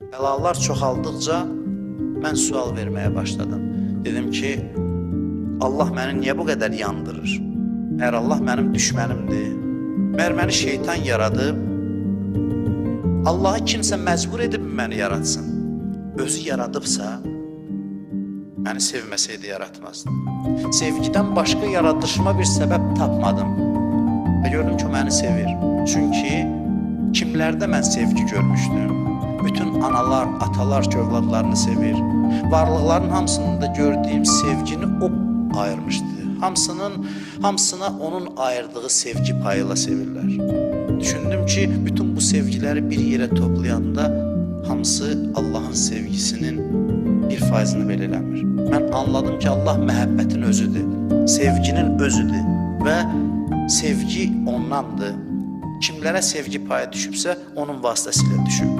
Bəlalar çoxaldıqca mən sual verməyə başladım. Dedim ki, Allah məni niyə bu qədər yandırır? Məyər Allah mənim düşmənimdir? Məyər məni şeytan yaradıb? Allahı kimsə məcbur edib məni yaratsın? Özü yaradıbsa, məni sevməsəydi yaratmazdı. Sevgidən başqa yaradışıma bir səbəb tapmadım. Və gördüm ki, o məni sevir. Çünki kimlərdə mən sevgi görmüşdüm? Bütün analar, atalar ki, övladlarını sevir. Varlıqların hamısında gördüyüm sevgini o ayırmışdı. Hamısına onun ayırdığı sevgi payıyla sevirlər. Düşündüm ki, bütün bu sevgiləri bir yerə toplayanda hamısı Allahın sevgisinin 1%-ni belə eləmir. Mən anladım ki, Allah məhəbbətin özüdür, sevginin özüdür və sevgi ondandır. Kimlərə sevgi payı düşübsə, onun vasitəsilə düşüb.